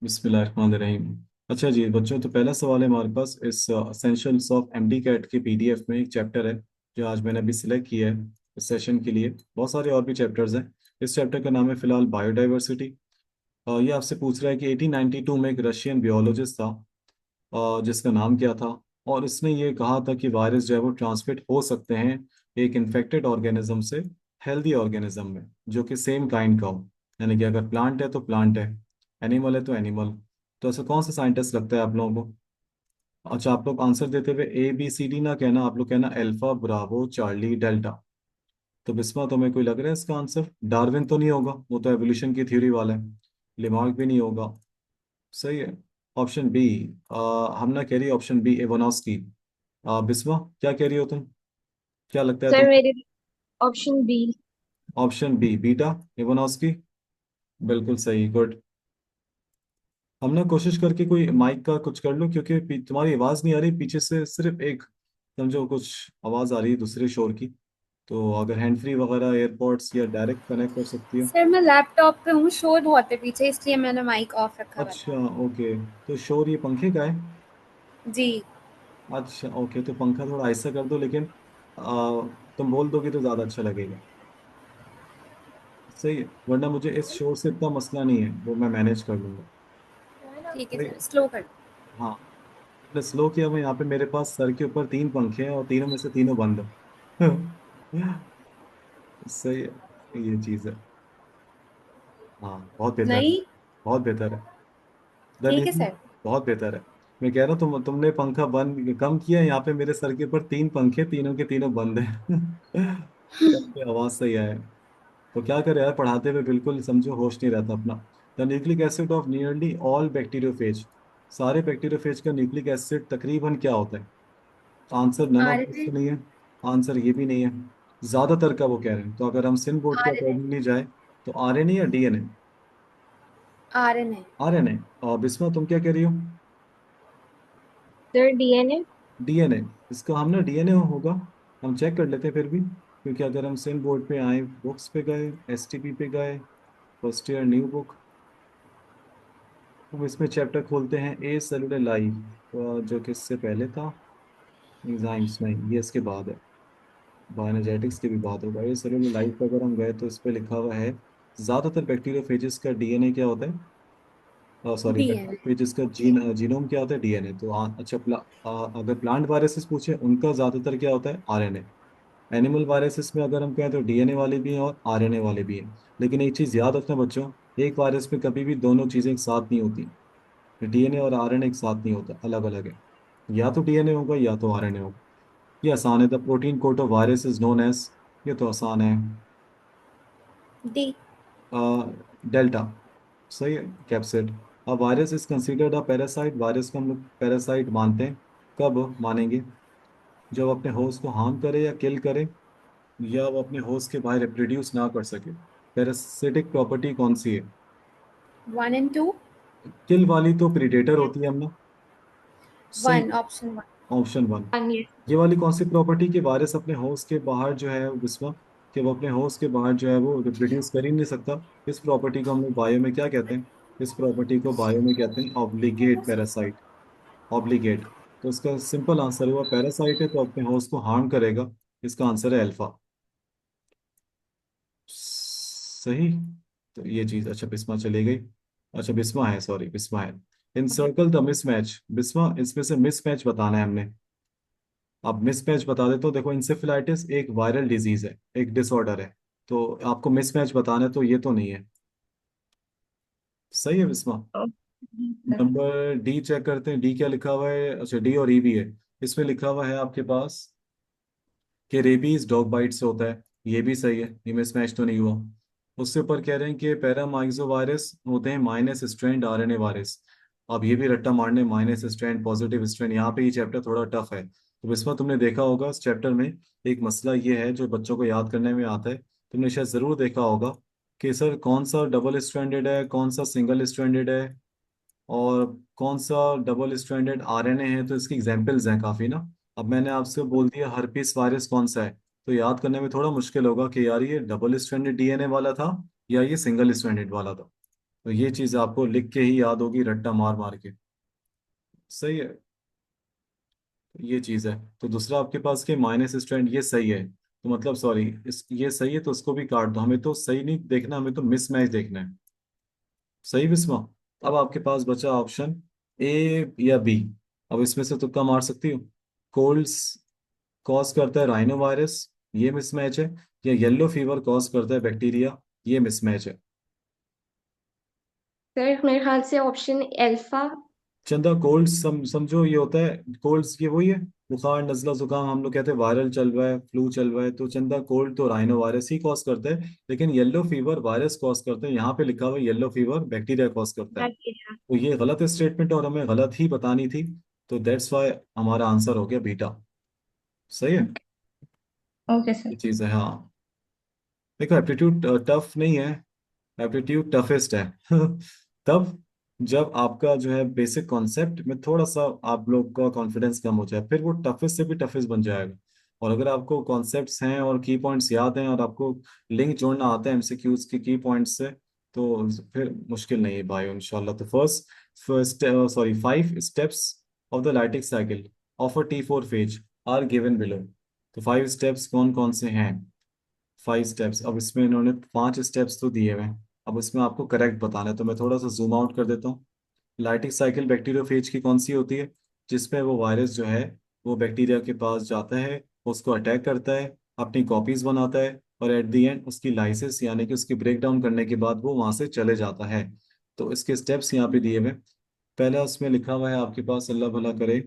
बिस्मिल्लाहिर्रहमानिर्रहीम। अच्छा जी बच्चों, तो पहला सवाल है हमारे पास। इस असेंशियल्स ऑफ एमडी कैट के पीडीएफ में एक चैप्टर है जो आज मैंने अभी सिलेक्ट किया है इस सेशन के लिए। बहुत सारे और भी चैप्टर्स हैं। इस चैप्टर का नाम है फिलहाल बायोडाइवर्सिटी। ये आपसे पूछ रहा है कि 1892 में एक रशियन बियोलॉजिस्ट था, जिसका नाम क्या था। और इसने ये कहा था कि वायरस जो है वो ट्रांसमिट हो सकते हैं एक इन्फेक्टेड ऑर्गेनिज्म से हेल्दी ऑर्गेनिज्म में, जो कि सेम काइंड का हो। यानी कि अगर प्लांट है तो प्लांट है, एनिमल है तो एनिमल। तो ऐसा कौन सा साइंटिस्ट लगता है आप लोगों को? अच्छा, आप लोग आंसर देते हुए ABCD ना कहना, आप लोग कहना अल्फा ब्रावो चार्ली डेल्टा। तो बिस्मा, तुम्हें कोई लग रहा है इसका आंसर? डार्विन तो नहीं होगा, वो तो एवोल्यूशन की थ्योरी वाला है। लिमार्क भी नहीं होगा। सही है। ऑप्शन बी, हमना कह रही है ऑप्शन बी एवोनॉस्की। बिस्मा, क्या कह रही हो तुम? क्या लगता है सर तुम? मेरे ऑप्शन बी। ऑप्शन बी बीटा एवोनॉस्की। बिल्कुल सही, गुड। हम ना कोशिश करके कोई माइक का कुछ कर लो, क्योंकि तुम्हारी आवाज नहीं आ रही पीछे से, सिर्फ एक समझो कुछ आवाज आ रही है दूसरे शोर की। तो अगर हैंड फ्री वगैरह एयरपोर्ट्स या डायरेक्ट कनेक्ट कर सकती हो। सर मैं लैपटॉप पे हूँ, शोर बहुत है पीछे, इसलिए मैंने माइक ऑफ रखा हुआ अच्छा, था। ओके। तो शोर ये पंखे का है? जी। अच्छा ओके, तो पंखा थोड़ा ऐसा कर दो, लेकिन तुम बोल दोगे तो ज्यादा अच्छा लगेगा। सही है, वरना मुझे इस शोर से इतना मसला नहीं है, वो मैं मैनेज कर लूंगा। ठीक है सही सर, है। स्लो कर। हाँ, मैंने स्लो किया। मैं यहाँ पे मेरे पास सर के ऊपर तीन पंखे हैं और तीनों में से तीनों बंद है। सही है, ये चीज है। हाँ, बहुत बेहतर है। नहीं। बहुत बेहतर है। ठीक है धन्यवाद। सर। बहुत बेहतर है। मैं कह रहा हूँ तुमने पंखा बंद कम किया है, यहाँ पे मेरे सर के ऊपर तीन पंखे, तीनों के तीनों बंद है। तब पे आवाज सही आए। तो क्या करे यार, पढ़ाते हुए बिल्कुल समझो होश नहीं रहता अपना। The nucleic acid of nearly all bacteriophage. सारे बैक्टीरियोफेज का न्यूक्लिक एसिड तकरीबन क्या होता है? Answer none of this RNA. तो नहीं है। आंसर ये भी नहीं है। ज्यादातर का वो कह रहे हैं, तो अगर हम सिन बोर्ड के आरएनए। अकॉर्डिंगली जाए तो RNA या DNA? आरएनए। RNA। और बिस्मा, तुम क्या कह रही हो? Sir DNA. DNA। इसका हम ना DNA होगा। हम चेक कर लेते हैं फिर भी, क्योंकि अगर हम सिन बोर्ड पे आए, बुक्स पे गए, STP पे गए, फर्स्ट ईयर न्यू बुक, हम इसमें चैप्टर खोलते हैं ए सेलुलर लाइफ, जो कि इससे पहले था। एंजाइम्स नहीं, ये इसके बाद है। बायोएनर्जेटिक्स के भी बात होगा। ये सेलुलर लाइफ पर अगर हम गए तो इस पे लिखा हुआ है ज्यादातर बैक्टीरियोफेजेस का DNA क्या होता है? Sorry, DNA. बैक्टीरियोफेजेस का जीनोम क्या होता है? DNA। तो अच्छा, अगर प्लांट वायरसेस पूछे उनका ज्यादातर क्या होता है? RNA। एनिमल वायरसेस में अगर हम कहें तो DNA वाले भी हैं और RNA वाले भी हैं। लेकिन एक चीज याद रखना बच्चों, एक वायरस में कभी भी दोनों चीजें एक साथ नहीं होती। DNA और RNA एक साथ नहीं होता, अलग अलग है। या तो DNA होगा या तो RNA होगा। ये आसान है। The protein coat of virus is known as. ये तो आसान है। डी। डेल्टा। सही है, कैप्सिड। अब virus is considered a parasite. Virus को हम लोग पैरासाइट मानते हैं। कब मानेंगे? जब अपने होस्ट को हार्म करे या किल करे, या वो अपने होस्ट के बाहर रिप्रोड्यूस ना कर सके। पैरासिटिक प्रॉपर्टी कौन सी है? One and to. किल वाली तो प्रीडेटर होती है हम ना। सही। One, option one. Option one. One ये। ये वाली कौन सी प्रॉपर्टी कि वायरस अपने होस्ट के बाहर जो है विश्वा, कि वो अपने होस्ट के बाहर जो है वो रिप्रोड्यूस कर ही नहीं सकता। इस प्रॉपर्टी को हम लोग बायो में क्या कहते हैं? इस प्रॉपर्टी को बायो में कहते हैं ऑब्लिगेट पैरासाइट। ऑब्लिगेट। तो इसका सिंपल आंसर हुआ पैरासाइट है तो अपने होस्ट को हार्म करेगा। इसका आंसर है अल्फा। सही। तो ये चीज, अच्छा बिस्मा चली गई। अच्छा बिस्मा है, सॉरी बिस्मा है। इन सर्कल द मिसमैच। बिस्मा, इसमें से मिसमैच बताना है हमने। अब मिसमैच बता देते, तो देखो इंसेफेलाइटिस एक वायरल डिजीज है, एक डिसऑर्डर है। तो आपको मिसमैच बताना है, तो ये तो नहीं है। सही है Bisma. Sir. Number D check करते हैं, डी क्या लिखा हुआ है? अच्छा, डी और ई भी है। इसमें लिखा हुआ है आपके पास कि रेबीज डॉग बाइट से होता है। ये भी सही है, ये मिसमैच तो नहीं हुआ। उससे ऊपर कह रहे हैं कि पैरामाइक्सो वायरस होते हैं माइनस स्ट्रैंड RNA वायरस। अब ये भी रट्टा मारने, माइनस स्ट्रैंड पॉजिटिव स्ट्रैंड, यहाँ पे ये चैप्टर थोड़ा टफ है। तो इसमें तुमने देखा होगा इस चैप्टर में एक मसला ये है जो बच्चों को याद करने में आता है। तुमने शायद जरूर देखा होगा कि सर कौन सा डबल स्ट्रैंडेड है, कौन सा सिंगल स्ट्रैंडेड है, और कौन सा डबल स्ट्रैंडेड RNA है। तो इसकी एग्जांपल्स हैं काफ़ी ना। अब मैंने आपसे बोल दिया हर्पीस वायरस कौन सा है, तो याद करने में थोड़ा मुश्किल होगा कि यार ये डबल स्ट्रैंडेड DNA वाला था या ये सिंगल स्ट्रैंडेड वाला था। तो ये चीज आपको लिख के ही याद होगी, रट्टा मार मार के। सही है। ये चीज है। तो दूसरा आपके पास के माइनस स्टैंड, ये सही है, तो मतलब सॉरी, इस ये सही है तो उसको भी काट दो, हमें तो सही नहीं देखना, हमें तो मिसमैच देखना है। सही बिस्मा। अब आपके पास बचा ऑप्शन ए या बी। अब इसमें से तुक्का मार सकती हो। कोल्ड्स कॉज करता है राइनो वायरस, ये मिसमैच है, या येलो फीवर कॉज करता है बैक्टीरिया, ये मिसमैच है। सर मेरे ख्याल से ऑप्शन अल्फा। चंदा कोल्ड समझो ये होता है, कोल्ड्स ये वही है, बुखार नजला जुकाम, हम लोग कहते हैं वायरल चल रहा है, फ्लू चल रहा है, तो चंदा कोल्ड तो राइनो वायरस ही कॉज करता है, लेकिन येलो फीवर वायरस कॉज करता है, यहाँ पे लिखा हुआ है येलो फीवर बैक्टीरिया कॉज करता है। बैक्टीरिया। तो ये गलत स्टेटमेंट और हमें गलत ही बतानी थी, तो दैट्स वाई हमारा आंसर हो गया बीटा। सही है। ओके ये सर। चीज है हाँ। देखो एप्टीट्यूड टफ नहीं है, एप्टीट्यूड टफेस्ट है। तब जब आपका जो है बेसिक कॉन्सेप्ट में थोड़ा सा आप लोग का कॉन्फिडेंस कम हो जाए, फिर वो टफेस्ट से भी टफेस्ट बन जाएगा। और अगर आपको कॉन्सेप्ट्स हैं और की पॉइंट्स याद हैं और आपको लिंक जोड़ना आता है एमसीक्यूज के की पॉइंट्स से, तो फिर मुश्किल नहीं है भाई इंशाल्लाह। तो first first sorry 5 steps of the lytic cycle of a T4 phage are given below. तो 5 स्टेप्स कौन कौन से हैं? 5 स्टेप्स, अब इसमें इन्होंने 5 स्टेप्स तो दिए हुए हैं, अब इसमें आपको करेक्ट बताना है, तो मैं थोड़ा सा जूम आउट कर देता हूँ। लाइटिक साइकिल बैक्टीरियोफेज की कौन सी होती है? जिसमें वो वायरस जो है वो बैक्टीरिया के पास जाता है, उसको अटैक करता है, अपनी कॉपीज बनाता है, और एट द एंड उसकी लाइसिस यानी कि उसकी ब्रेक डाउन करने के बाद वो वहां से चले जाता है। तो इसके स्टेप्स यहाँ पे दिए हुए हैं। पहला उसमें लिखा हुआ है आपके पास, अल्लाह भला करे,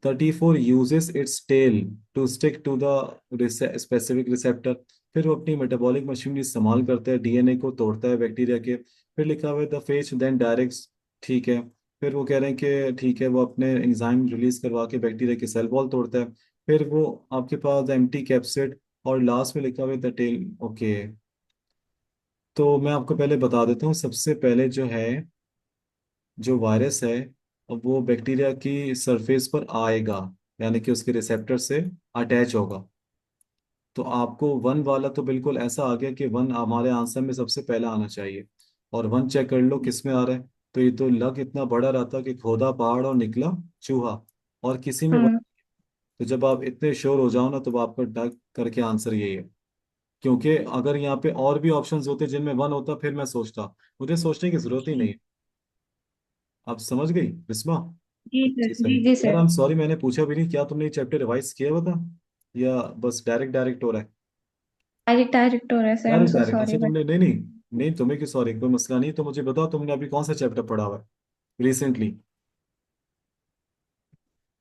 34 uses its tail to stick to the specific receptor। फिर वो अपनी मेटाबॉलिक मशीनरी इस्तेमाल करता है, डीएनए को तोड़ता है बैक्टीरिया के। फिर लिखा हुआ है द फेज देन डायरेक्ट्स। ठीक है। फिर वो कह रहे हैं कि ठीक है, वो अपने एंजाइम रिलीज करवा के बैक्टीरिया के सेल वॉल तोड़ता है। फिर वो आपके पास एम्प्टी कैप्सिड, और लास्ट में लिखा हुआ है द टेल। ओके। तो मैं आपको पहले बता देता हूँ, सबसे पहले जो है, जो वायरस है वो बैक्टीरिया की सरफेस पर आएगा, यानी कि उसके रिसेप्टर से अटैच होगा। तो आपको वन वाला तो बिल्कुल ऐसा आ गया कि वन हमारे आंसर में सबसे पहला आना चाहिए। और वन चेक कर लो किस में आ रहा है। तो ये तो लग इतना बड़ा रहा था कि खोदा पहाड़ और निकला चूहा, और किसी में हम्म। तो जब आप इतने श्योर हो जाओ ना, तो आपका डग करके आंसर यही है। क्योंकि अगर यहाँ पे और भी ऑप्शंस होते जिनमें वन होता, फिर मैं सोचता, मुझे सोचने की जरूरत ही नहीं जी। है। आप समझ गई बिस्मा? जी जी सर, सही। जी जी यार सर। आई एम सॉरी, मैंने पूछा भी नहीं, क्या तुमने ये चैप्टर रिवाइज किया हुआ था, या बस डायरेक्ट डायरेक्ट हो रहा है? डायरेक्ट डायरेक्ट हो रहा है sir, I am direct so direct, अच्छा सॉरी बट। तुमने, नहीं नहीं, नहीं तुम्हें क्यों सॉरी, कोई मसला नहीं, तो मुझे बताओ तुमने अभी कौन सा चैप्टर पढ़ा हुआ है रिसेंटली?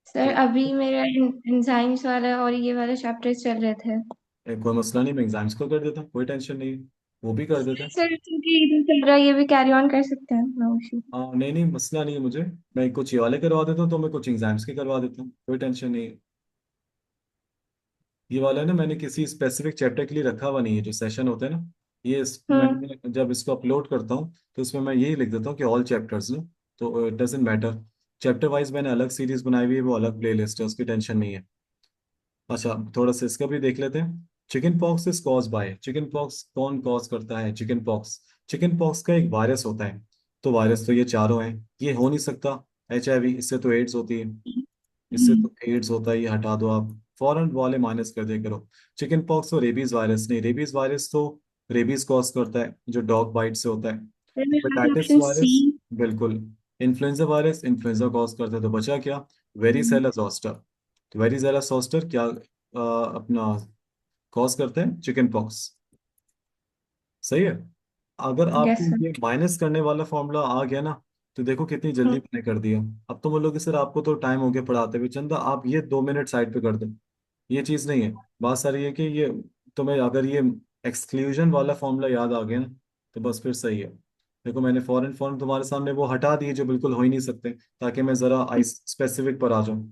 सर अभी मेरा एंजाइम्स वाला और ये वाला चैप्टर चल रहे थे। कोई मसला नहीं, मैं एग्जाम्स को कर देता हूँ, कोई टेंशन नहीं है, वो भी कर देता है। सर क्योंकि इधर चल रहा है ये भी कैरी ऑन कर सकते हैं, नो इशू। हाँ नहीं नहीं, मसला नहीं है मुझे। मैं कुछ ये वाले करवा देता हूँ, तो मैं कुछ एग्जाम्स के करवा देता हूँ, कोई टेंशन नहीं है। ये वाला है ना, मैंने किसी स्पेसिफिक चैप्टर के लिए रखा हुआ नहीं है, जो सेशन होते हैं ना, हम्म। मैंने जब इसको अपलोड करता हूँ तो इसमें मैं यही लिख देता हूँ कि ऑल चैप्टर्स ना, तो it doesn't matter. Chapter wise मैंने अलग सीरीज बनाई हुई है, वो अलग प्ले लिस्ट है, उसकी टेंशन नहीं है। अच्छा थोड़ा सा इसका भी देख लेते हैं। Chicken pox is cause by, chicken pox कौन कॉज करता है चिकन पॉक्स? चिकन पॉक्स का एक वायरस होता है। तो वायरस तो ये चारों हैं, ये हो नहीं सकता। HIV, इससे तो एड्स होती है, इससे हम्म। तो एड्स होता है, ये हटा दो आप, फॉरेन वाले माइनस कर दिया करो। चिकन पॉक्स और रेबीज वायरस नहीं, रेबीज वायरस तो रेबीज कॉज करता है जो डॉग बाइट से होता है। सर मेरे ख्याल से हेपेटाइटिस ऑप्शन सी। वायरस, बिल्कुल। इन्फ्लुएंजा वायरस इन्फ्लुएंजा कॉज करता है, तो बचा क्या? Varicella zoster. तो वेरिसेला जोस्टर क्या अपना कॉज करते हैं? Chicken pox. सही है। अगर यस आपको सर। ये माइनस करने वाला फॉर्मूला आ गया ना, तो देखो कितनी जल्दी हम्म। मैंने कर दिया। अब तो बोलोगे सर आपको तो टाइम हो गया पढ़ाते हुए, चंदा आप ये 2 मिनट साइड पे कर दो। ये चीज नहीं है। बात सारी है कि ये तुम्हें अगर ये एक्सक्लूजन वाला फॉर्मूला याद आ गया ना, तो बस फिर सही है। देखो मैंने फॉरेन फॉर्म तुम्हारे सामने वो हटा दिए जो बिल्कुल हो ही नहीं सकते, ताकि मैं जरा आई स्पेसिफिक पर आ जाऊं।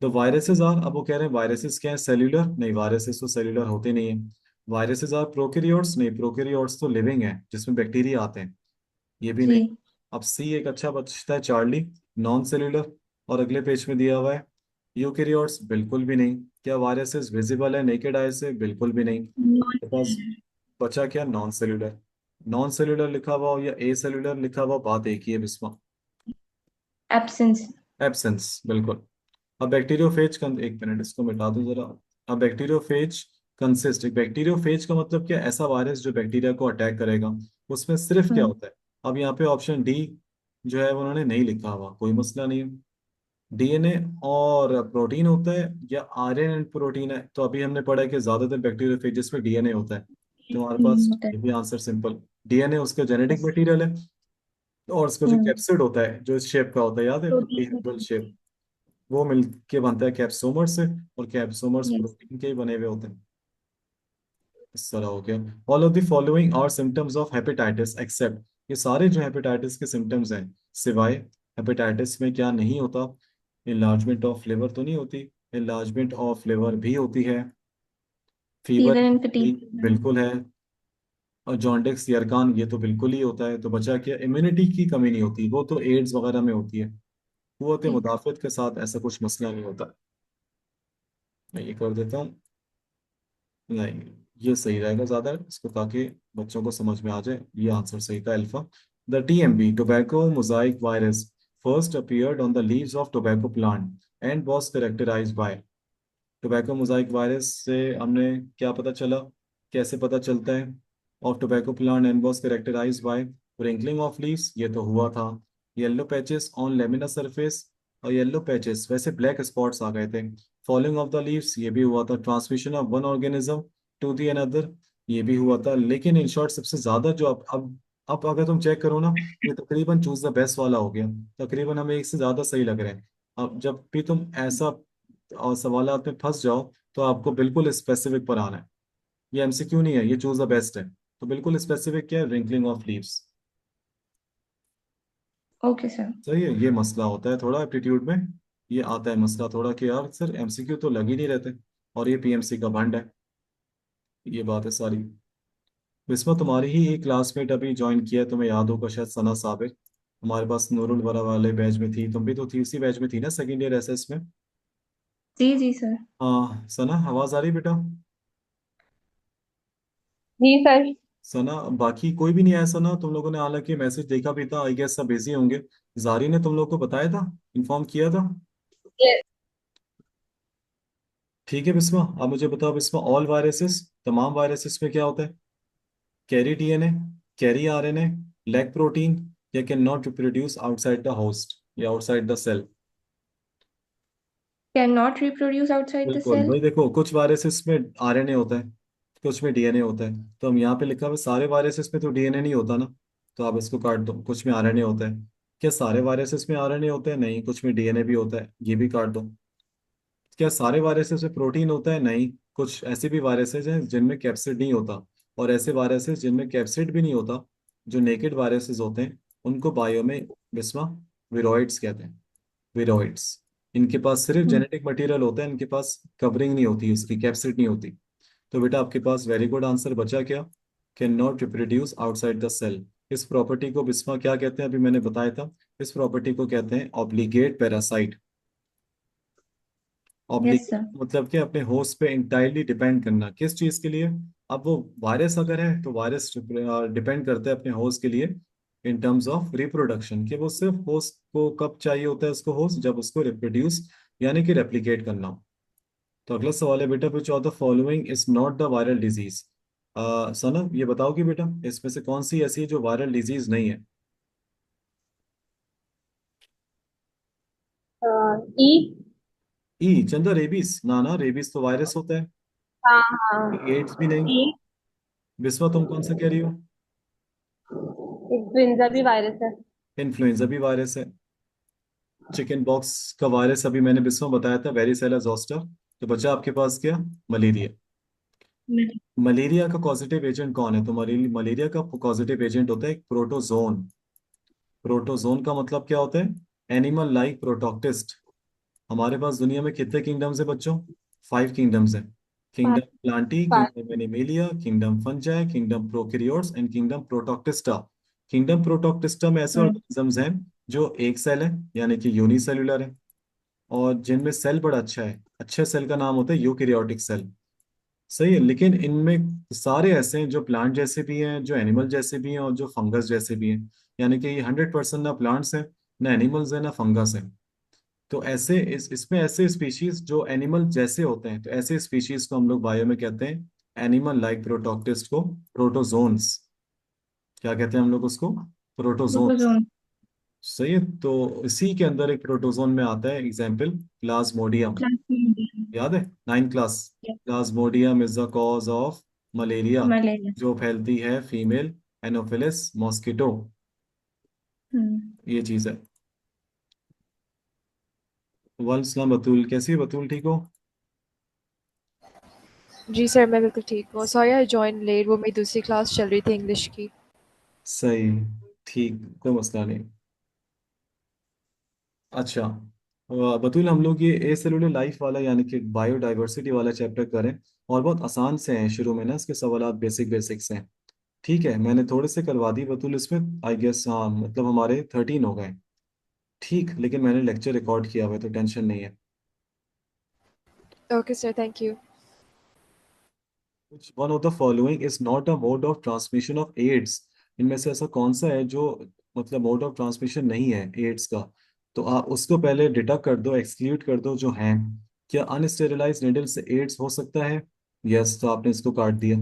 तो वायरसेस आर, अब वो कह रहे हैं वायरसेस क्या है? सेल्यूलर नहीं, वायरसेस तो सेल्यूलर होते नहीं है। वायरसेस आर प्रोकैरियोट्स नहीं, प्रोकैरियोट्स तो लिविंग है जिसमें बैक्टीरिया आते हैं, ये भी नहीं। जी। अब सी एक अच्छा बचता है, चार्ली, नॉन सेल्यूलर। और अगले पेज में दिया हुआ है यूकेरियोट्स, बिल्कुल भी नहीं। क्या वायरसेस विजिबल है नेकेड आई से? बिल्कुल भी नहीं। नॉन तो बस सेलुलर। बचा क्या? Non cellular. नॉन सेल्यूलर लिखा हुआ हो या ए सेल्यूलर लिखा हुआ हो, बात एक ही है बिस्मा। एब्सेंस। एब्सेंस, बिल्कुल। अब बैक्टीरियोफेज एक मिनट इसको मिटा दूं जरा। अब बैक्टीरियोफेज कंसिस्ट, बैक्टीरियोफेज का मतलब क्या, ऐसा वायरस जो बैक्टीरिया को अटैक करेगा। उसमें सिर्फ क्या हम्म। होता है। अब यहाँ पे ऑप्शन डी जो है उन्होंने नहीं लिखा हुआ, कोई मसला नहीं है। डीएनए और प्रोटीन होता है या आरएनए एंड प्रोटीन है, तो अभी हमने पढ़ा है कि ज्यादातर बैक्टीरियोफेजेस में डीएनए होता है। तो हमारे पास होता है। ये भी आंसर सिंपल। डीएनए उसका जेनेटिक बस। मटेरियल है। और उसका जो हम्म। कैप्सिड होता है जो इस शेप का होता है, याद है, प्रोटीन पोलीहेड्रल होता शेप, वो मिलके बनता है कैप्सोमर से। और कैप्सोमर्स है। यस। प्रोटीन के ही बने हुए होते हैं। इस तरह हो गया। All of the following are symptoms of hepatitis except, ये सारे जो हेपेटाइटिस के सिम्टम्स हैं, सिवाय हेपेटाइटिस में क्या नहीं होता, इनलार्जमेंट ऑफ लिवर तो नहीं होती, इनलार्जमेंट ऑफ लिवर भी होती है, फीवर फीवर एंड फटीग। बिल्कुल है, और जॉन्डिस यरकान ये तो बिल्कुल ही होता है। तो बचा क्या, इम्यूनिटी की कमी नहीं होती, वो तो एड्स वगैरह में होती है। कुव्वत जी। मुदाफियत के साथ ऐसा कुछ मसला नहीं होता। मैं ये कर देता हूँ। नहीं, ये सही रहेगा ज्यादा इसको, ताकि बच्चों को समझ में आ जाए। ये आंसर सही था, alpha. The TMB tobacco mosaic virus first appeared on the leaves of tobacco plant and was characterized by। Tobacco mosaic virus से हमने क्या पता चला, कैसे पता चलता है, of tobacco plant and was characterized by wrinkling of leaves, ये तो हुआ था। Yellow patches on lamina surface, और येलो पैचेस वैसे ब्लैक स्पॉट्स आ गए थे। फॉलिंग ऑफ द लीव्स, ये भी हुआ था। Transmission of one organism to the another, ये भी हुआ था। लेकिन इन शॉर्ट सबसे ज्यादा जो अब अगर तुम चेक करो ना, ये तकरीबन चूज द बेस्ट वाला हो गया। तकरीबन हमें एक से ज्यादा सही लग रहे हैं। अब जब भी तुम ऐसा और सवालात में फंस जाओ, तो आपको बिल्कुल स्पेसिफिक पर आना है। ये एमसीक्यू नहीं है, ये चूज द बेस्ट है। तो बिल्कुल स्पेसिफिक क्या है, wrinkling of leaves. Okay sir. सही है। ये मसला होता है थोड़ा एप्टीट्यूड में, ये आता है मसला थोड़ा कि यार सर एमसीक्यू तो लग ही नहीं रहते, और ये पीएमसी का भंड है। ये बात है सारी। बिस्मा, तुम्हारी ही एक क्लासमेट अभी ज्वाइन किया है, तुम्हें याद होगा शायद, सना साबिर। हमारे पास नूरुल वरा वाले बैच में थी, तुम भी तो थी उसी बैच में थी ना, सेकेंड ईयर एसएस में। जी जी सर। हाँ सना, आवाज आ रही बेटा। जी सर। सना, बाकी कोई भी नहीं आया सना, तुम लोगों ने हालांकि मैसेज देखा भी था, आई गेस सब बिजी होंगे। जारी ने तुम लोग को बताया था, इन्फॉर्म किया था। यस। ठीक है बिस्मा, अब मुझे बताओ बिस्मा, ऑल वायरसेस, तमाम वायरसेस में क्या होता है, carry DNA, carry RNA, lack protein, या can not reproduce outside the host या outside the cell. Can not reproduce outside the बिल्कुल सेल। भाई, देखो कुछ वायरसेस में आरएनए होता है, कुछ में डीएनए होता है। तो हम यहाँ पे लिखा हुआ सारे वायरसेस में तो डीएनए नहीं होता ना, तो आप इसको काट दो। कुछ में आरएनए होता है, क्या सारे वायरसेस में आरएनए होता है, नहीं, कुछ में डीएनए भी होता है, ये भी काट दो। क्या सारे वायरसेस में प्रोटीन होता है, नहीं, कुछ ऐसे भी वायरसेस हैं जिनमें कैप्सिड नहीं होता, और ऐसे वायरसेस जिनमें कैप्सिड भी नहीं होता, जो नेकेड वायरसेस होते हैं, उनको बायो में बिस्मा विरोइड्स कहते हैं। विरोइड्स, इनके पास सिर्फ हम्म। जेनेटिक मटेरियल होता है, इनके पास कवरिंग नहीं होती, उसकी कैप्सिड नहीं होती। तो बेटा आपके पास वेरी गुड आंसर बचा क्या, can not reproduce outside the cell. इस प्रॉपर्टी को बिस्मा क्या कहते हैं, अभी मैंने बताया था। इस प्रॉपर्टी को कहते हैं obligate parasite. Yes obligate sir. मतलब कि अपने होस्ट पे इंटायरली डिपेंड करना, किस चीज के लिए। अब वो वायरस अगर है तो वायरस डिपेंड करता है अपने होस्ट के लिए इन टर्म्स ऑफ रिप्रोडक्शन, कि वो सिर्फ होस्ट को कब चाहिए होता है उसको होस्ट, जब उसको रिप्रोड्यूस यानी कि रेप्लिकेट करना हो। तो अगला सवाल है बेटा, which of the following is not the viral disease. Sana ये बताओ कि बेटा इसमें से कौन सी ऐसी है जो वायरल डिजीज नहीं है। ई। ई, चंदा, रेबीज ना ना, रेबीज तो वायरस होता है। हाँ हाँ। एड्स भी नहीं। ई। बिस्वा तुम कौन सा कह रही हो। इन्फ्लुएंजा भी वायरस है। इन्फ्लुएंजा भी वायरस है। चिकन बॉक्स का वायरस अभी मैंने बिस्वा बताया था, वेरिसेला जोस्टर। तो बचा आपके पास क्या, मलेरिया। मलेरिया का पॉजिटिव एजेंट कौन है, तो मलेरिया का पॉजिटिव एजेंट होता है एक प्रोटोजोन। प्रोटोजोन का मतलब क्या होता है, एनिमल लाइक प्रोटोक्टिस्ट। हमारे पास दुनिया में कितने किंगडम्स है बच्चों, 5 किंगडम्स हैं। Kingdom Plantae, kingdom animalia, kingdom fungi, kingdom prokaryotes and kingdom Protoctista. Kingdom Protoctista में ऐसे ऑर्गेनिजम्स हैं जो एक सेल है यानी कि यूनिसेल्युलर है, और जिनमें सेल बड़ा अच्छा है, अच्छे सेल का नाम होता है यूकेरियोटिक सेल। सही है, लेकिन इनमें सारे ऐसे हैं जो प्लांट जैसे भी हैं, जो एनिमल जैसे भी हैं, और जो फंगस जैसे भी हैं। यानी कि ये 100% ना प्लांट्स हैं, ना एनिमल्स हैं, ना फंगस है। तो ऐसे इसमें ऐसे स्पीशीज जो एनिमल जैसे होते हैं, तो ऐसे स्पीशीज को हम लोग बायो में कहते हैं एनिमल लाइक प्रोटोक्टिस्ट को प्रोटोजोन्स। क्या कहते हैं हम लोग उसको? प्रोटोजोन्स। प्रोटोजोन। सही है। तो इसी के अंदर एक प्रोटोजोन में आता है एग्जाम्पल प्लाज्मोडियम। प्लाज्मोडियम। याद है 9th class? Plasmodium is the cause of malaria, malaria. जो फैलती है फीमेल एनोफिलिस मॉस्किटो। हम्म। ये चीज है। वालेकुम सलाम बतूल, कैसी है बतूल, ठीक हो? जी सर, मैं बिल्कुल ठीक हूँ। सॉरी आई जॉइन लेट, वो मेरी दूसरी क्लास चल रही थी इंग्लिश की। सही, ठीक, कोई मसला नहीं। अच्छा, बतूल हम लोग ये ए सेलुलर लाइफ वाला यानी कि बायोडाइवर्सिटी वाला चैप्टर करें। और बहुत आसान से हैं शुरू में ना, इसके सवाल बेसिक बेसिक से हैं। ठीक है, मैंने थोड़े से करवा दी बतूल इसमें। आई गेस हाँ, मतलब हमारे 13 हो गए। ठीक, लेकिन मैंने लेक्चर रिकॉर्ड किया हुआ है तो टेंशन नहीं है। Okay sir, thank you. Which one of the following is not a mode of transmission of AIDS? इनमें से ऐसा कौन सा है जो मतलब मोड ऑफ ट्रांसमिशन नहीं है एड्स का? तो आप उसको पहले डिडक्ट कर दो, एक्सक्लूड कर दो जो है। क्या अनस्टेरिलाइज निडल से एड्स हो सकता है? यस, तो आपने इसको काट दिया।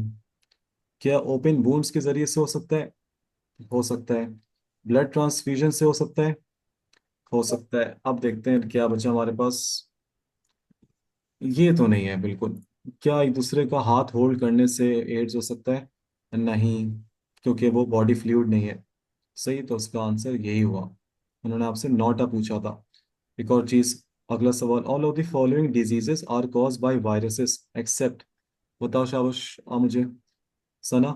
क्या ओपन वुंड्स के जरिए से हो सकता है? हो सकता है। ब्लड ट्रांसफ्यूजन से हो सकता है? हो सकता है। अब देखते हैं क्या बचा हमारे पास। ये तो नहीं है बिल्कुल। क्या एक दूसरे का हाथ होल्ड करने से एड्स हो सकता है? नहीं, क्योंकि वो बॉडी फ्लूइड नहीं है। सही, तो उसका आंसर यही हुआ। उन्होंने आपसे नोटा पूछा था। एक और चीज, अगला सवाल, all of the following diseases are cause by viruses except. बताओ शाबाश मुझे। सना,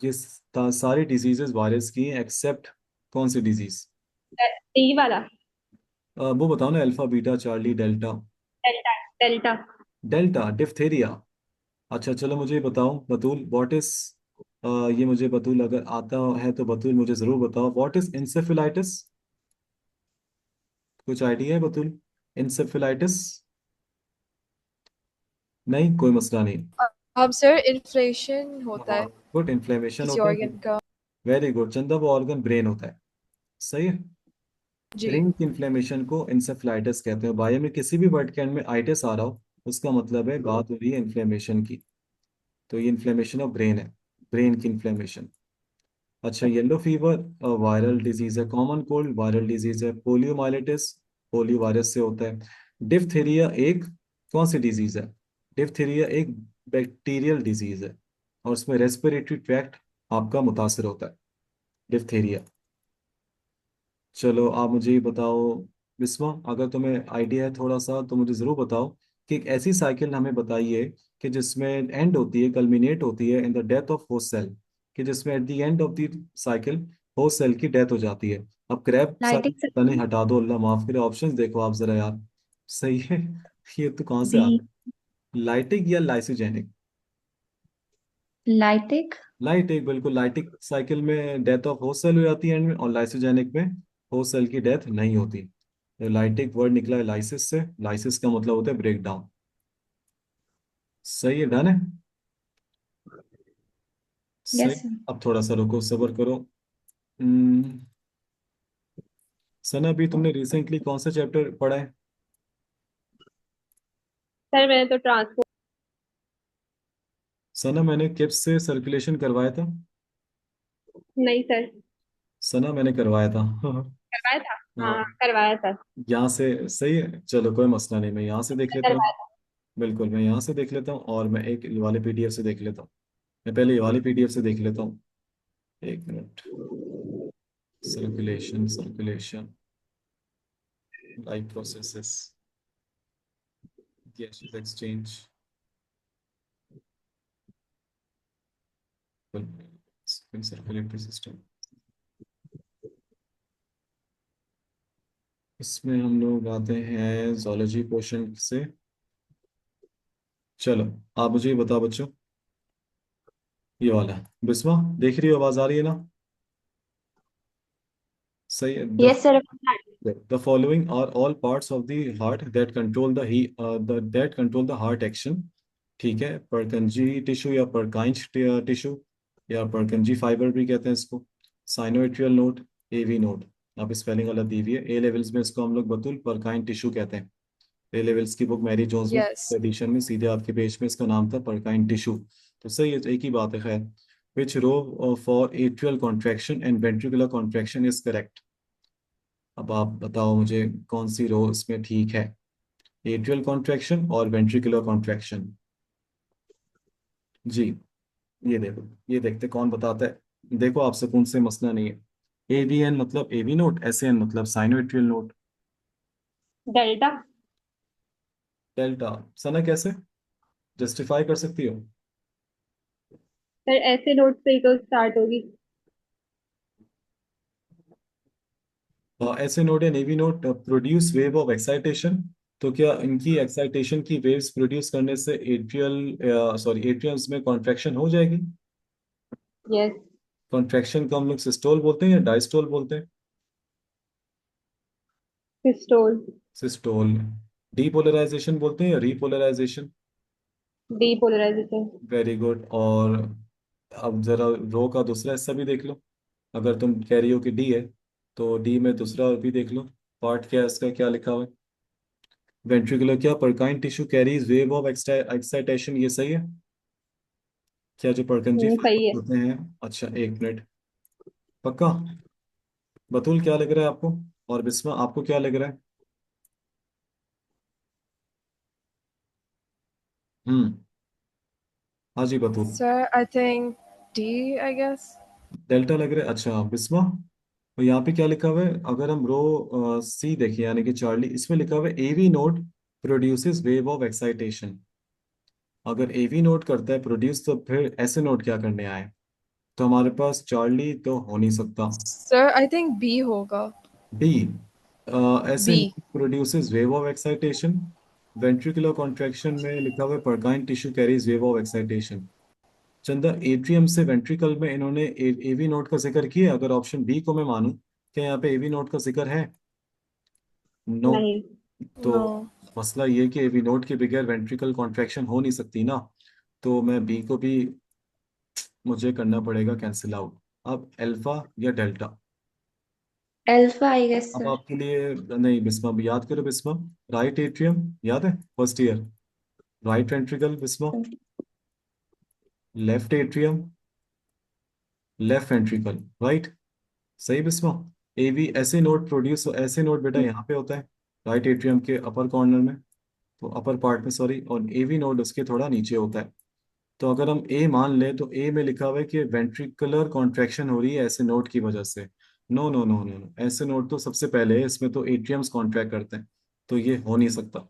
ये सारी डिजीजेस वायरस की हैं एक्सेप्ट कौन सी डिजीज? टी वाला। वो बताओ ना, alpha beta Charlie delta. Delta. Delta. Delta diphtheria. अच्छा चलो, मुझे ये बताओ बतूल, व्हाट इज, ये मुझे बतूल अगर आता है तो बतूल मुझे जरूर बताओ, व्हाट इज इंसेफेलाइटिस? कुछ आइडिया है बतूल? इंसेफेलाइटिस? नहीं, कोई मसला नहीं। अब सर इन्फ्लेशन होता हाँ, है गुड, इन्फ्लेमेशन किसी होता है। ऑर्गन का। वेरी गुड चंदा, वो ऑर्गन ब्रेन होता है। सही है। जी। ब्रेन की इन्फ्लेमेशन को इंसेफेलाइटिस कहते हैं। बायो में किसी भी वर्ड के एंड में आइटिस आ रहा हो, उसका मतलब है बात हो रही है इन्फ्लेमेशन की। तो ये इन्फ्लेमेशन ऑफ ब्रेन है, ब्रेन की इन्फ्लेमेशन। अच्छा, येलो फीवर वायरल डिजीज है, कॉमन कोल्ड वायरल डिजीज है, पोलियोमाइलिटिस पोलियो वायरस से होता है। डिप्थीरिया एक कौन सी डिजीज है? डिप्थीरिया एक बैक्टीरियल डिजीज है, और उसमें रेस्पिरेटरी ट्रैक्ट आपका मुतासर होता है, डिप्थीरिया। चलो आप मुझे ये बताओ बिस्मा, अगर तुम्हें आइडिया है थोड़ा सा तो मुझे ज़रूर बताओ कि एक ऐसी साइकिल हमें बताइए कि जिसमें एंड होती है, कल्मिनेट होती है in the death of host cell, कि जिसमें at the end of the cycle host cell की डेथ हो जाती है। अब क्रैब लाइटिंग साइकिल पता नहीं, सिस्टम। हटा दो, अल्लाह माफ करे, ऑप्शंस देखो आप जरा यार। सही है। ये तो कहाँ से बी। आ गया? लाइटिक या लाइसोजेनिक? लाइटिक। लाइटिक, बिल्कुल लाइटिक साइकिल में डेथ ऑफ होस्ट सेल हो जाती है एंड में, और लाइसोजेनिक में होस्ट सेल की डेथ नहीं होती। तो लाइटिक वर्ड निकला है लाइसिस से, लाइसिस का मतलब होता है ब्रेक डाउन। सही है, डन है। सही। यस। अब थोड़ा सा रुको, सब्र करो। हम्म, सना, अभी तुमने रिसेंटली कौन सा चैप्टर पढ़ा है? सर मैंने तो ट्रांसपोर्ट। सना, मैंने किप्स से सर्कुलेशन करवाया था। नहीं सर। सना, मैंने करवाया था। करवाया था। हाँ हाँ, करवाया था। यहाँ से सही है, चलो कोई मसला नहीं, मैं यहाँ से देख लेता हूँ। करवाया था। बिल्कुल, मैं यहाँ से देख लेता हूँ, और मैं एक ये वाले पीडीएफ से देख लेता हूँ। मैं पहले ये वाली पीडीएफ से देख लेता हूँ। एक minute. Circulation, circulation, life processes, gases exchange, circulatory system. इसमें हम लोग आते हैं जोलॉजी पोर्शन से। चलो, आप मुझे ये बताओ बच्चों, ये वाला बिस्मा, देख रही हो, आवाज आ रही है ना? सही है। Yes sir. The following are all parts of the heart that control the that control the heart action. ठीक है, परकंजी टिश्यू या परकाइंज टिश्यू या परकंजी फाइबर भी कहते हैं इसको। साइनोएट्रियल नोड, एवी नोड, आप स्पेलिंग गलत दी हुई है। ए लेवल्स में इसको हम लोग बतूल परकाइन टिश्यू कहते हैं। ए लेवल्स की बुक मैरी जोन्स में Yes. एडिशन में सीधे आपके पेज में इसका नाम था परकाइन टिश्यू। तो सही है, एक ही बात है। खैर, which row for atrial contraction and ventricular contraction is correct. अब आप बताओ मुझे कौन सी रो इसमें ठीक है, एट्रियल कॉन्ट्रैक्शन और वेंट्रिकुलर कॉन्ट्रैक्शन। जी, ये देखो, ये देखते कौन बताता है। देखो, आप सुकून से, मसला नहीं है। एवीएन मतलब एवी नोट, एसएन मतलब साइनोएट्रियल नोट। डेल्टा। डेल्टा, सना कैसे जस्टिफाई कर सकती हो? सर ऐसे नोट से ही तो स्टार्ट होगी। ऐसे नोट या navy note produce wave of excitation. तो क्या इनकी एक्साइटेशन की वेव्स प्रोड्यूस करने से एट्रियल सॉरी एट्रियम्स में कॉन्ट्रैक्शन हो जाएगी? यस। कॉन्ट्रैक्शन को हम लोग सिस्टोल बोलते हैं या डायस्टोल बोलते हैं? सिस्टोल। सिस्टोल। डीपोलराइजेशन बोलते हैं या रीपोलराइजेशन? डीपोलराइजेशन। Very good. और अब जरा रो का दूसरा हिस्सा भी देख लो। अगर तुम कह रही हो कि डी है, तो डी में दूसरा भी देख लो। पार्ट क्या है इसका, क्या लिखा हुआ है? वेंट्रिकुलर क्या परकाइन tissue carries wave of excitation, ये सही है क्या? जो परकंजी सही है। फाइबर होते हैं। अच्छा, एक मिनट, पक्का? बतूल क्या लग रहा है आपको? और बिस्मा आपको क्या लग रहा है? हम्म, हाँ जी बतूल। Sir, I think D, I guess. Delta लग रहा है। अच्छा बिस्मा, तो यहाँ पे क्या लिखा हुआ है? अगर हम रो सी देखिए, यानी कि चार्ली, इसमें लिखा हुआ है AV node produces wave of excitation. अगर एवी नोड करता है प्रोड्यूस, तो फिर ऐसे नोड क्या करने आए? तो हमारे पास चार्ली तो हो नहीं सकता। Sir, I think B होगा. डी, ऐसे B. Produces wave of excitation. Ventricular contraction में लिखा हुआ है परकाइन tissue carries wave of excitation. चंदा, एट्रियम से वेंट्रिकल में इन्होंने एवी नोड का जिक्र किया? अगर ऑप्शन बी को मैं मानूं, क्या यहाँ पे एवी नोड का जिक्र है? नो। नहीं। तो No. मसला ये कि एवी नोड के बगैर वेंट्रिकल कॉन्ट्रैक्शन हो नहीं सकती ना। तो मैं बी को भी, मुझे करना पड़ेगा कैंसिल आउट। अब अल्फा या डेल्टा? अल्फा आई गेस अब सर। आपके लिए, नहीं बिस्मा, याद करो बिस्मा। राइट एट्रियम याद है, first year. Right ventricle Bisma, left atrium, left ventricle, right. सही बिस्मा। एवी ऐसे नोड प्रोड्यूस, ऐसे नोड बेटा यहाँ पे होता है, राइट एट्रियम के अपर कॉर्नर में, तो अपर पार्ट में सॉरी, और एवी नोड उसके थोड़ा नीचे होता है। तो अगर हम ए मान लें, तो ए में लिखा हुआ है कि वेंट्रिकुलर कॉन्ट्रैक्शन हो रही है ऐसे नोड की वजह से। No no no no no, ऐसे नोड तो सबसे पहले है, इसमें तो एट्रियम्स कॉन्ट्रैक्ट करते हैं, तो ये हो नहीं सकता।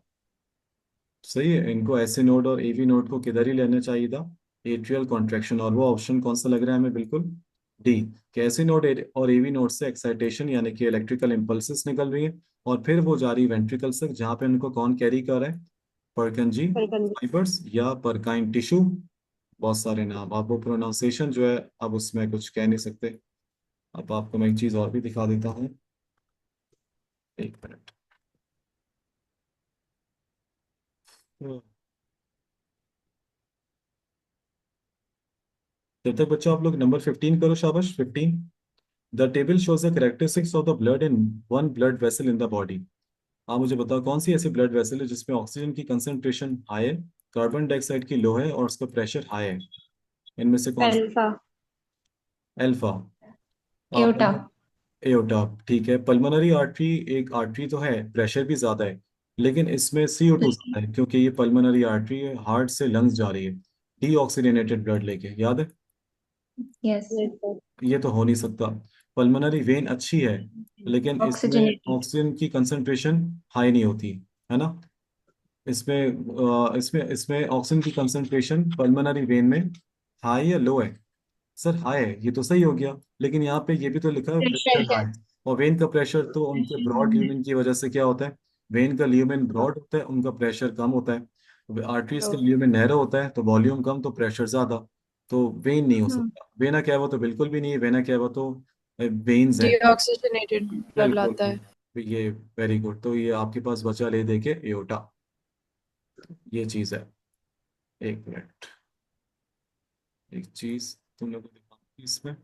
सही है, इनको ऐसे नोड और एवी नोड को किधर ही लेना चाहिए था, एट्रियल कॉन्ट्रैक्शन। और वो ऑप्शन कौन सा लग रहा है हमें? बिल्कुल डी, कि ऐसे नोड और एवी नोड से एक्साइटेशन यानी कि इलेक्ट्रिकल इम्पल्सेस निकल रही है, और फिर वो जा रही वेंट्रिकल्स तक, जहाँ पे उनको कौन कैरी कर रहा है? Purkinje Purkinje. फाइबर्स या परकाइन टिश्यू। बहुत सारे नाम, आप वो प्रोनाउंसिएशन जो है, अब उसमें कुछ कह नहीं सकते। अब आपको मैं एक चीज़ और भी दिखा देता हूँ, एक मिनट। जब तक बच्चों आप लोग नंबर 15 करो, शाबाश 15। The table shows the characteristics of the blood in one blood vessel in the body. आप मुझे बताओ कौन सी ऐसी ब्लड वेसल है जिसमें ऑक्सीजन की कंसंट्रेशन हाई है, कार्बन डाइऑक्साइड की लो है, और उसका प्रेशर हाई है? इनमें से कौन सा? अल्फा। अल्फा। एओटा। एओटा, ठीक है। पल्मोनरी आर्टरी एक आर्टरी तो है, प्रेशर भी ज्यादा है, लेकिन इसमें CO2 ज्यादा है, क्योंकि ये पल्मोनरी आर्टरी है, हार्ट से लंग्स जा रही है डीऑक्सीजनेटेड ब्लड लेके, याद है? यस। ये तो हो नहीं सकता। पल्मोनरी वेन अच्छी है, लेकिन इसमें ऑक्सीजनेटेड। ऑक्सीजन की कंसंट्रेशन हाई नहीं होती, है ना? इसमें इसमें ऑक्सीजन की कंसंट्रेशन पल्मोनरी वेन में हाई या लो है? सर हाई है, ये तो सही हो गया, लेकिन यहाँ पे ये भी तो लिखा है प्रेशर प्रेशर है। हाई। और वेन का प्रेशर तो उनके ब्रॉड ल्यूमेन की वजह से क्या होता है? वेन का ल्यूमेन ब्रॉड होता है, उनका प्रेशर कम होता है। आर्टरीज का तो ल्यूमेन नैरो होता है, तो वॉल्यूम कम तो प्रेशर ज्यादा। तो वेन नहीं हो हम्म। सकता। वेना क्या है? वो तो बिल्कुल भी नहीं है। वेना क्या है? वो तो वेन्स है। deoxygenated blood बिल्कुल लाता है. तो ये वेरी गुड, तो ये आपके पास बचा ले दे के एओटा, ये चीज है। एक मिनट, एक चीज तुम लोग को दिखाऊंगी इसमें,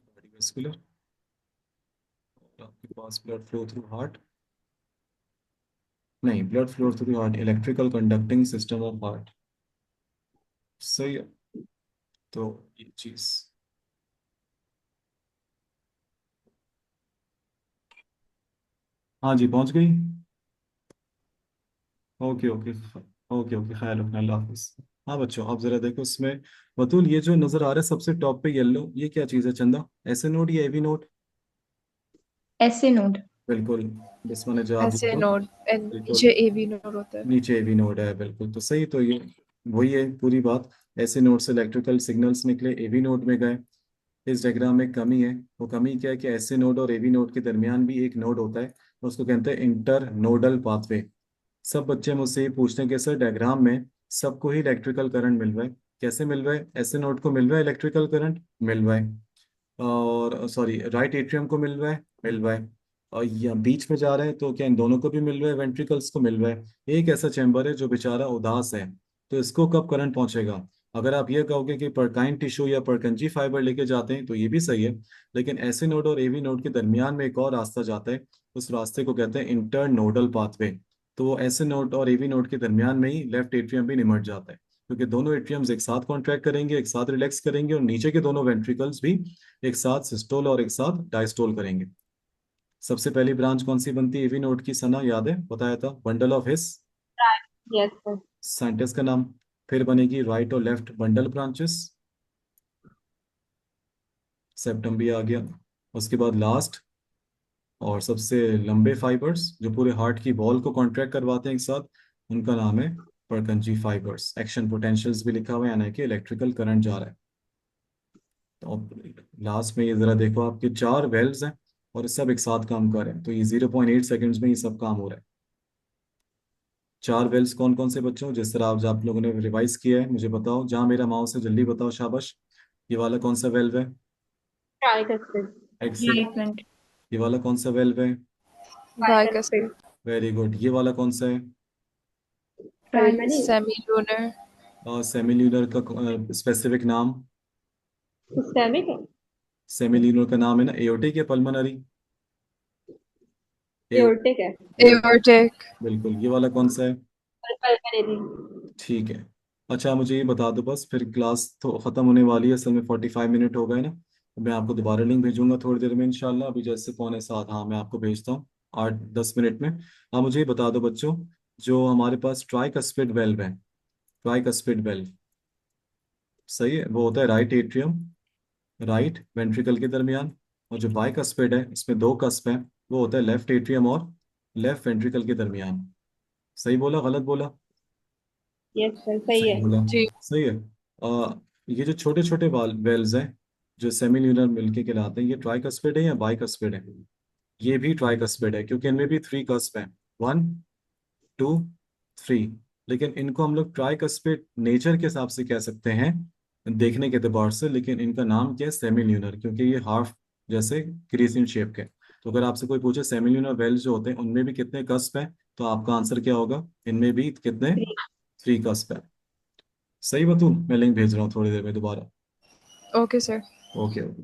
कार्डियोवैस्कुलर, और आपके पास ब्लड फ्लो थ्रू हार्ट, नहीं blood flow through heart, electrical conducting system of heart. सही है। तो ये चीज, हाँ जी पहुंच गई। Okay okay. ओके ओके, ख्याल रखना, अल्लाह हाफिज। हाँ बच्चों आप जरा देखो इसमें, बतूल ये जो नजर आ रहा है सबसे टॉप पे येलो, ये क्या चीज़ है चंदा? ऐसे नोड या एवी नोड? ऐसे नोड। बिल्कुल, बिस्मा ने जवाब ऐसे दिया। नोड एंड बिल्कुल, नीचे एवी नोड होता है। नीचे एवी नोड है, बिल्कुल तो सही। तो ये वही है पूरी बात, ऐसे नोड से इलेक्ट्रिकल सिग्नल्स निकले, एवी नोड में गए। इस डायग्राम में एक कमी है, वो कमी क्या है कि ऐसे नोड और एवी नोड के दरमियान भी एक नोड होता है, उसको कहते हैं इंटर नोडल पाथवे। सब बच्चे मुझसे ये पूछते हैं कि सर डायग्राम में सबको ही इलेक्ट्रिकल करंट मिल रहा है, कैसे मिल रहा है? ऐसे नोड को मिल रहा है इलेक्ट्रिकल करंट, मिल रहा है, और सॉरी राइट एट्रियम को मिल रहा है, मिल रहा है, और या बीच में जा रहे हैं तो क्या इन दोनों को भी मिल रहा है, वेंट्रिकल्स को मिल रहा है। एक ऐसा चैम्बर है जो बेचारा उदास है, तो इसको कब करंट पहुंचेगा? अगर आप ये कहोगे कि परकाइन टिश्यू या परकंजी फाइबर लेके जाते हैं तो ये भी सही है, लेकिन ऐसे नोड और एवी नोड के दरमियान में एक और रास्ता जाता है, उस रास्ते को कहते हैं इंटर नोडल पाथवे। तो वो ऐसे नोड और एवी नोड के दरमियान में ही लेफ्ट एट्रियम भी निमट जाता है, क्योंकि दोनों एट्रियम्स एक साथ कॉन्ट्रैक्ट करेंगे, एक साथ रिलैक्स करेंगे, और नीचे के दोनों वेंट्रिकल्स भी एक साथ सिस्टोल और एक साथ डायस्टोल करेंगे। सबसे पहली ब्रांच कौन सी बनती है एवी नोड की? सना याद है, बताया था, bundle of his, yes sir. Scientist का नाम। फिर बनेगी राइट और लेफ्ट बंडल ब्रांचेस, सेप्टम भी आ गया। उसके बाद लास्ट और सबसे लंबे फाइबर्स जो पूरे हार्ट की वॉल को कॉन्ट्रैक्ट करवाते हैं एक साथ, उनका नाम है परकंजी फाइबर्स। एक्शन पोटेंशियल्स भी लिखा हुआ है, यानी कि इलेक्ट्रिकल करंट जा रहा है। तो लास्ट में ये जरा देखो, आपके चार वेल्व्स हैं और सब एक साथ काम कर रहे हैं, तो ये 0.8 सेकेंड्स में ये सब काम हो रहा है। चार वेल्व्स कौन कौन से बच्चों, जिस तरह आप लोगों ने रिवाइज किया है मुझे बताओ, जहाँ मेरा माउस है जल्दी बताओ, शाबाश। ये वाला कौन सा वेल्व है? ट्राइकस्पिड। एक्सिल। लाइटमेंट। ये वाला कौन सा वेल्व है? बाइकस्पिड। Very good. ये वाला कौन सा है? प्राइमरी। Semi lunar. और सेमिल्यूनर का स्पेसिफिक नाम? सिस्टेमिक है। सेमिल्यूनर का नाम है ना एओर्टिक या पल्मोनरी? एओर्टिक है। एओर्टिक। एओर्टिक। बिल्कुल। ये वाला कौन सा है? और पल्मोनरी। ठीक है। अच्छा मुझे ये बता दो बस, फिर क्लास तो ख़त्म होने वाली है, असल में 45 मिनट हो गए ना, तो मैं आपको दोबारा लिंक भेजूंगा थोड़ी देर में इंशाल्लाह, अभी जैसे 6:45, हाँ मैं आपको भेजता हूँ 8-10 मिनट में। हाँ मुझे ये बता दो बच्चों, जो हमारे पास ट्राइकस्पिड वेल्व है, ट्राइकस्पिड वेल्व, सही है, वो होता है राइट एट्रियम, राइट वेंट्रिकल के दरमियान, और जो बाइकस्पिड है इसमें दो कस्प हैं, वो होता है लेफ्ट एट्रियम और लेफ्ट वेंट्रिकल के दरमियान। सही बोला गलत बोला? यस सर सही सही है। बोला। जी। सही है। ये जो छोटे छोटे वेल्स हैं जो सेमिल्यूनर मिलके कहलाते हैं, ये ट्राइकस्पिड है या बाइकस्पिड है? ये भी ट्राइकस्पिड है, क्योंकि इनमें भी 3 कस्प हैं, 1 2 3। लेकिन इनको हम लोग ट्राइकस्पिड नेचर के हिसाब से कह सकते हैं, देखने के एतबार से, लेकिन इनका नाम क्या है? सेमिल्यूनर, क्योंकि ये हाफ जैसे क्रीज शेप के। तो अगर आपसे कोई पूछे सेमिल्यूनर वेल्स जो होते हैं उनमें भी कितने कस्प हैं, तो आपका आंसर क्या होगा? इनमें भी कितने? 3 कस्प है। सही बतून, मैं लिंक भेज रहा हूँ थोड़ी देर में दोबारा। Okay sir. Okay okay.